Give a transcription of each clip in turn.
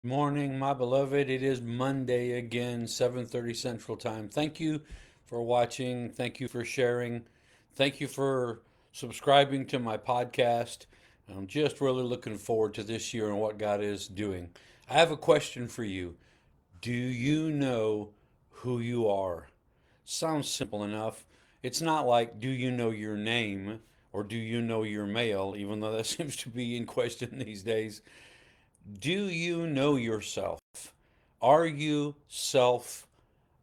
Morning, my beloved. It is Monday again, 7:30 Central Time. Thank you for watching. Thank you for sharing. Thank you for subscribing to my podcast. I'm just really looking forward to this year and what God is doing. I have a question for you. Do you know who you are? Sounds simple enough. It's not like, do you know your name or do you know your mail, even though that seems to be in question these days. Do you know yourself? Are you self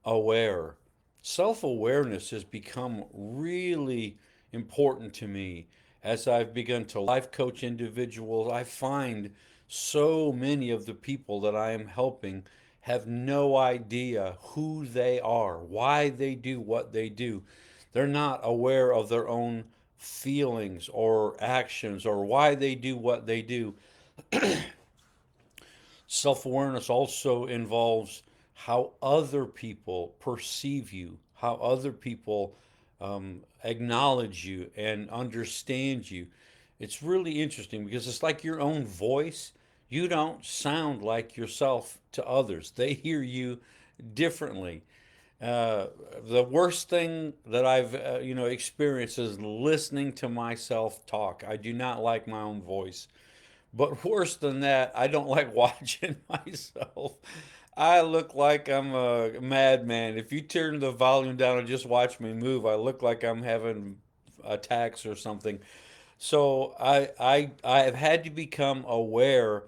aware? Self awareness has become really important to me as I've begun to life coach individuals. I find so many of the people that I am helping have no idea who they are, why they do what they do. They're not aware of their own feelings or actions or why they do what they do. Self awareness also involves how other people perceive you, how other people acknowledge you and understand you. It's really interesting because it's like your own voice. You don't sound like yourself to others, they hear you differently. Uh, the worst thing that I've experienced is listening to myself talk. I do not like my own voice. But worse than that, I don't like watching myself. I look like I'm a madman. If you turn the volume down and just watch me move, I look like I'm having attacks or something. So I have had to become aware,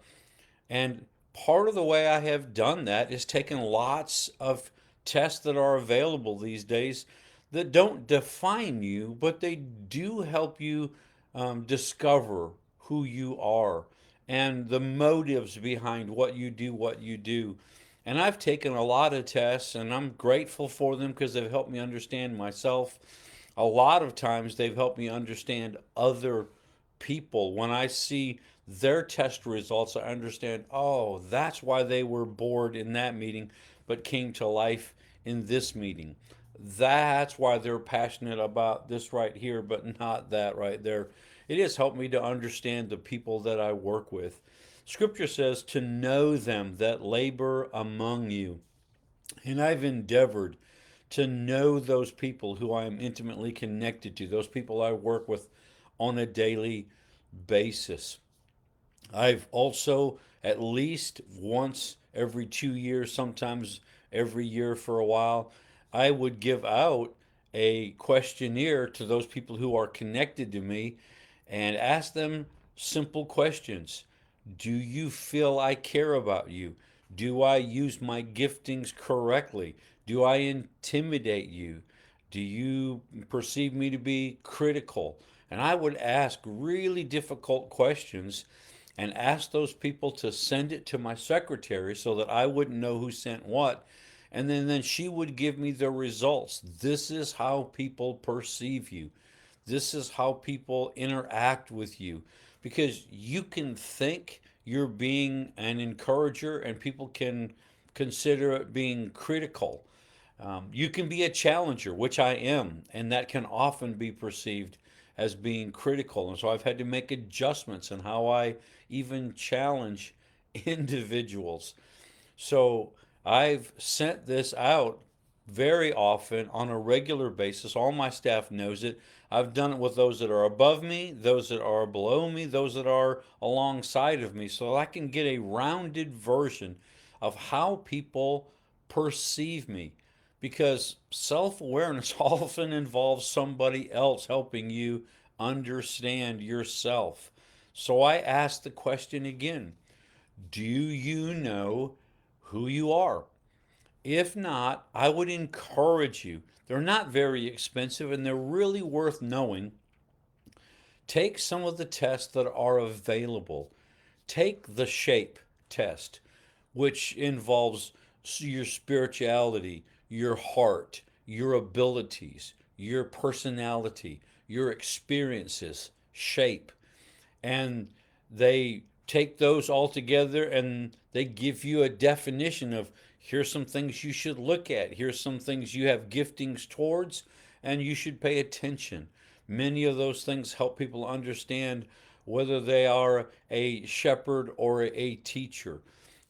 and part of the way I have done that is taking lots of tests that are available these days that don't define you, but they do help you discover who you are and the motives behind what you do. And I've taken a lot of tests and I'm grateful for them because they've helped me understand myself. A lot of times they've helped me understand other people. When I see their test results, I understand, oh, that's why they were bored in that meeting but came to life in this meeting. That's why they're passionate about this right here, but not that right there. It has helped me to understand the people that I work with. Scripture says to know them that labor among you. And I've endeavored to know those people who I am intimately connected to, those people I work with on a daily basis. I've also, at least once every 2 years, sometimes every year for a while, I would give out a questionnaire to those people who are connected to me and ask them simple questions. Do you feel I care about you? Do I use my giftings correctly? Do I intimidate you? Do you perceive me to be critical? And I would ask really difficult questions and ask those people to send it to my secretary so that I wouldn't know who sent what. And then she would give me the results. This is how people perceive you. This is how people interact with you. Because you can think you're being an encourager and people can consider it being critical. You can be a challenger, which I am, and that can often be perceived as being critical. And so I've had to make adjustments in how I even challenge individuals. So I've sent this out very often on a regular basis. All my staff knows it. I've done it with those that are above me, those that are below me, those that are alongside of me, so I can get a rounded version of how people perceive me. Because self awareness often involves somebody else helping you understand yourself. So I ask the question again. Do you know who you are? If not, I would encourage you. They're not very expensive and they're really worth knowing. Take some of the tests that are available. Take the SHAPE test, which involves your spirituality, your heart, your abilities, your personality, your experiences, SHAPE. And they take those all together and they give you a definition of here's some things you should look at, here's some things you have giftings towards, and you should pay attention. Many of those things help people understand whether they are a shepherd or a teacher.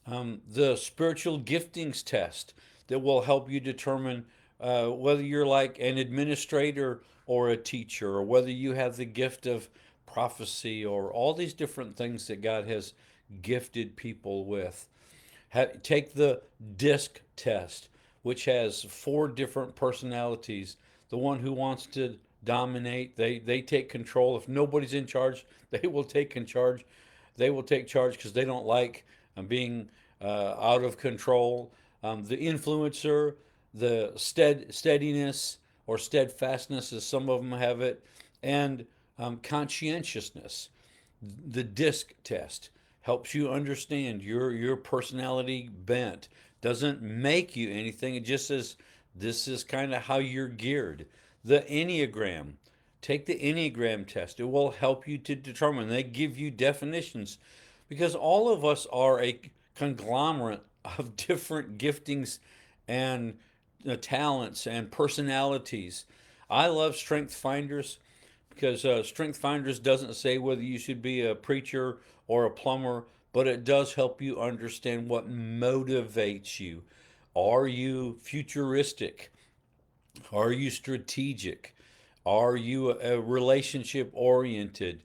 The spiritual giftings test that will help you determine whether you're like an administrator or a teacher, or whether you have the gift of prophecy, or all these different things that God has gifted people with. Take the DISC test, which has 4 different personalities. The one who wants to dominate, they take control. If nobody's in charge, they will take in charge. They will take charge because they don't like being out of control. The influencer, the steadiness or steadfastness, as some of them have it, and conscientiousness. The DISC test helps you understand your personality bent. Doesn't make you anything. It just says this is kind of how you're geared. The Enneagram. Take the Enneagram test. It will help you to determine. They give you definitions because all of us are a conglomerate of different giftings and talents and personalities. I love Strength Finders because Strength Finders doesn't say whether you should be a preacher or a plumber, but it does help you understand what motivates you. Are you futuristic? Are you strategic? Are you a relationship oriented?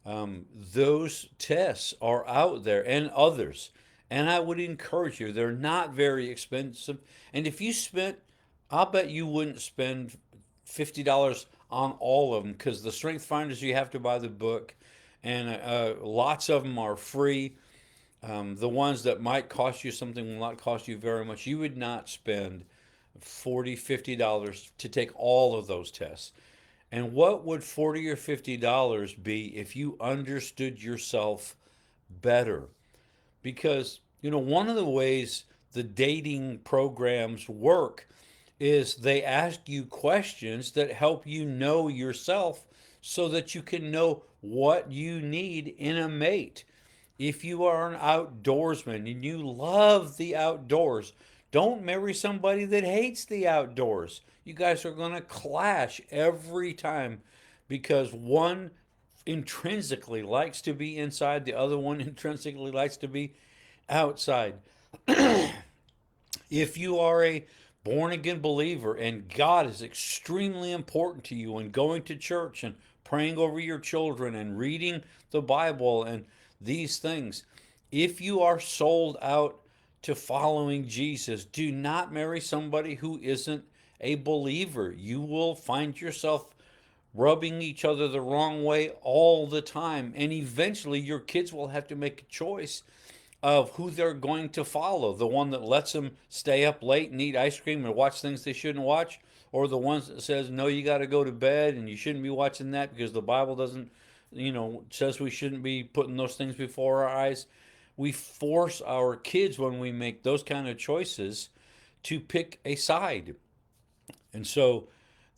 Those tests are out there and others. And I would encourage you, they're not very expensive. And if you spent, I'll bet you wouldn't spend $50 on all of them because the Strength Finders, you have to buy the book, and lots of them are free. The ones that might cost you something will not cost you very much. You would not spend $40, $50 to take all of those tests. And what would $40 or $50 be if you understood yourself better? Because, one of the ways the dating programs work is they ask you questions that help you know yourself so that you can know what you need in a mate. If you are an outdoorsman and you love the outdoors, don't marry somebody that hates the outdoors. You guys are going to clash every time because one intrinsically likes to be inside, the other one intrinsically likes to be outside. If you are a born again believer and God is extremely important to you, and going to church and praying over your children and reading the Bible and these things, if you are sold out to following Jesus, do not marry somebody who isn't a believer. You will find yourself rubbing each other the wrong way all the time. And eventually, your kids will have to make a choice of who they're going to follow, the one that lets them stay up late and eat ice cream and watch things they shouldn't watch, or the ones that says no, you got to go to bed and you shouldn't be watching that because the Bible doesn't, says we shouldn't be putting those things before our eyes. We force our kids, when we make those kind of choices, to pick a side. And so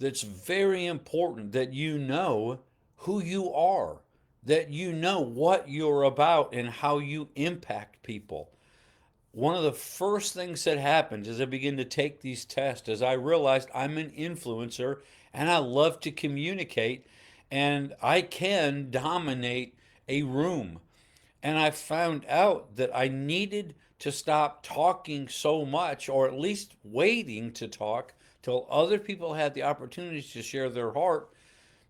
that's very important that you know who you are, that you know what you're about and how you impact people. One of the first things that happened as I began to take these tests is I realized I'm an influencer and I love to communicate and I can dominate a room. And I found out that I needed to stop talking so much, or at least waiting to talk till other people had the opportunity to share their heart,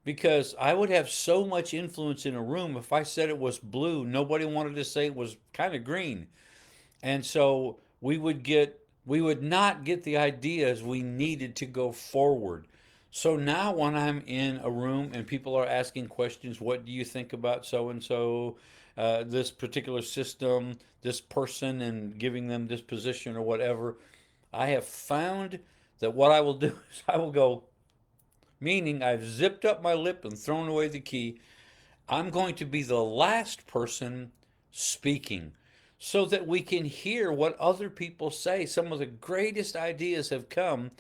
because I would have so much influence in a room. If I said it was blue, nobody wanted to say it was kind of green. And so we would not get the ideas we needed to go forward. So now when I'm in a room and people are asking questions, what do you think about so and so, this particular system, this person, and giving them this position or whatever, I have found that what I will do is I will go, meaning I've zipped up my lip and thrown away the key. I'm going to be the last person speaking so that we can hear what other people say. Some of the greatest ideas have come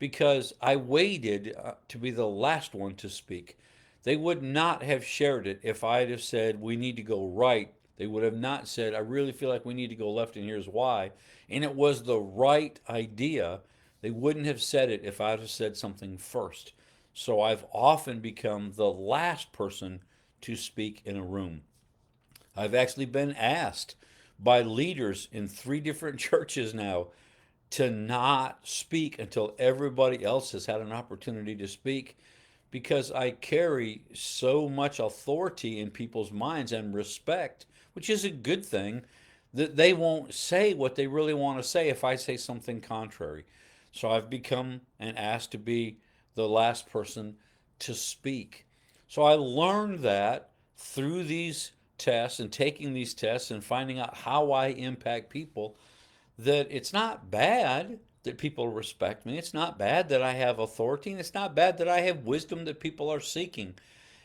because I waited to be the last one to speak. They would not have shared it if I'd have said, we need to go right. They would have not said, I really feel like we need to go left, and here's why. And it was the right idea. They wouldn't have said it if I'd have said something first. So I've often become the last person to speak in a room. I've actually been asked by leaders in 3 different churches now to not speak until everybody else has had an opportunity to speak, because I carry so much authority in people's minds and respect, which is a good thing, that they won't say what they really want to say if I say something contrary. So I've become and asked to be the last person to speak. So I learned that through these tests and taking these tests and finding out how I impact people, that it's not bad that people respect me. It's not bad that I have authority, and it's not bad that I have wisdom that people are seeking.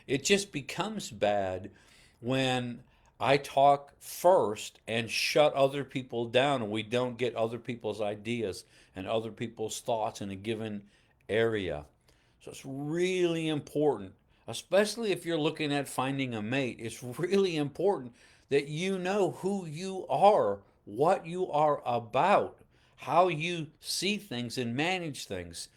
It just becomes bad when I talk first and shut other people down, and we don't get other people's ideas and other people's thoughts in a given area. So it's really important, especially if you're looking at finding a mate. It's really important that you know who you are, what you are about, how you see things and manage things,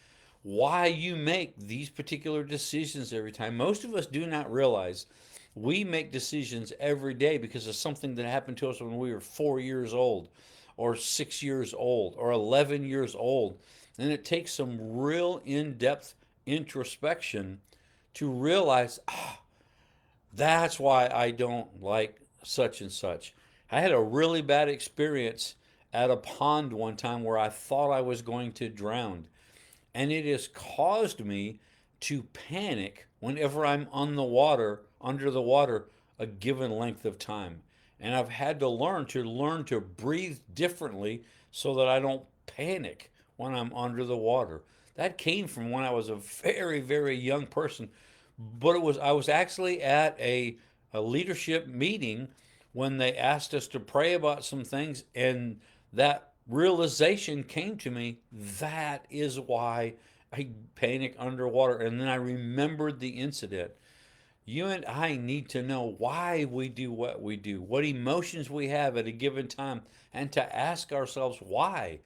why you make these particular decisions every time. Most of us do not realize we make decisions every day because of something that happened to us when we were 4 years old, or 6 years old, or 11 years old. And it takes some real in depth introspection to realize, that's why I don't like such and such. I had a really bad experience at a pond one time where I thought I was going to drown. And it has caused me to panic whenever I'm on the water, under the water, a given length of time. And I've had to learn to breathe differently so that I don't panic when I'm under the water. That came from when I was a very, very young person. But I was actually at a leadership meeting when they asked us to pray about some things, and that realization came to me. That is why I panic underwater. And then I remembered the incident. You and I need to know why we do what we do, what emotions we have at a given time, and to ask ourselves why.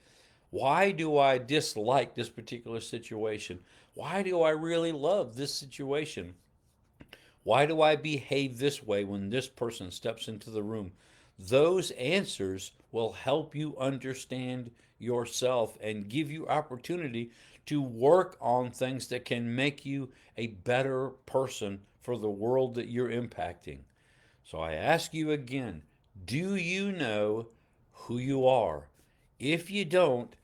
Why do I dislike this particular situation? Why do I really love this situation? Why do I behave this way when this person steps into the room? Those answers will help you understand yourself and give you opportunity to work on things that can make you a better person for the world that you're impacting. So I ask you again, do you know who you are? If you don't,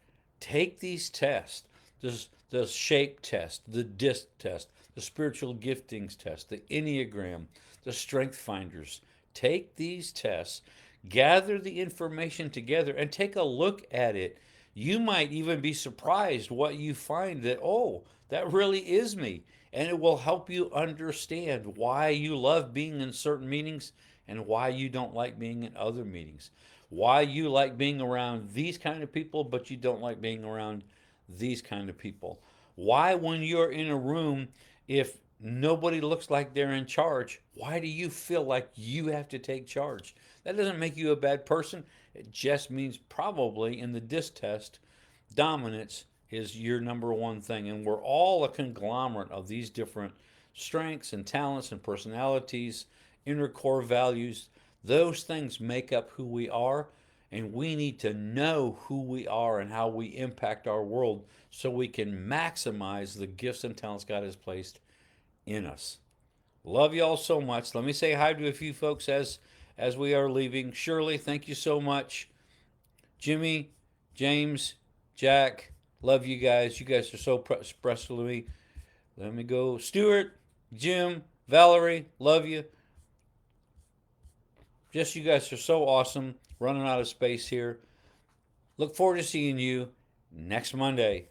take these tests, the shape test, the disc test, the spiritual giftings test, the Enneagram, the Strength Finders. Take these tests, gather the information together, and take a look at it. You might even be surprised what you find, that, oh, that really is me. And it will help you understand why you love being in certain meetings and why you don't like being in other meetings. Why you like being around these kind of people, but you don't like being around these kind of people. Why, when you're in a room, if nobody looks like they're in charge, why do you feel like you have to take charge? That doesn't make you a bad person. It just means, probably in the DISC test, dominance is your number one thing. And we're all a conglomerate of these different strengths and talents and personalities, inner core values. Those things make up who we are. And we need to know who we are and how we impact our world so we can maximize the gifts and talents God has placed in us. Love you all so much. Let me say hi to a few folks as we are leaving. Shirley, thank you so much. Jimmy, James, Jack, love you guys. You guys are so precious to me. Let me go. Stuart, Jim, Valerie, love you. Just, you guys are so awesome. Running out of space here. Look forward to seeing you next Monday.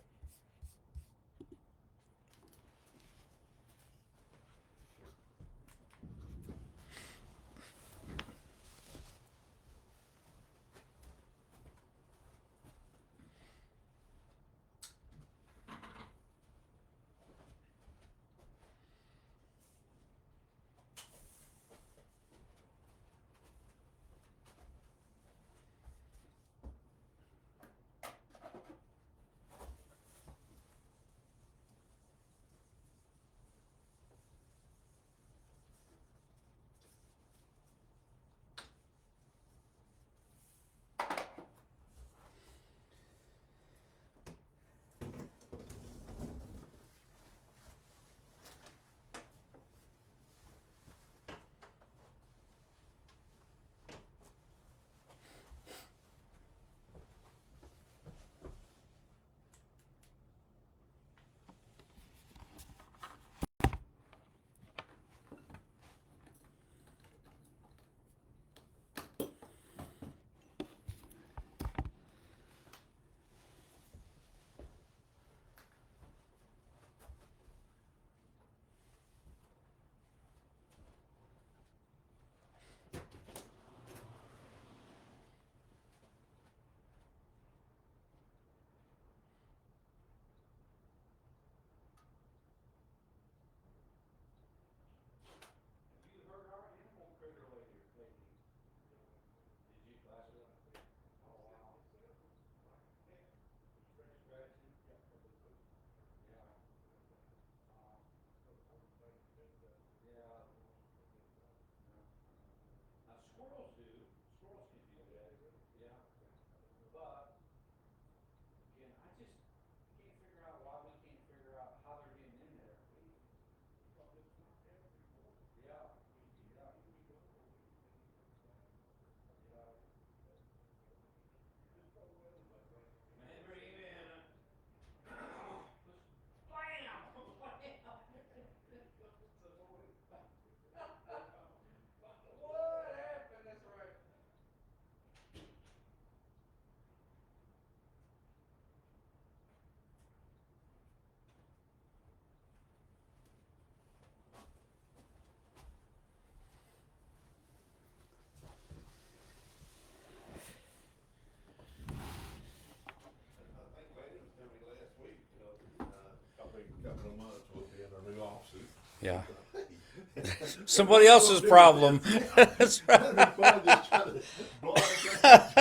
Yeah. Somebody else's problem. That's right. That'd be fun, just trying to blow out the trash.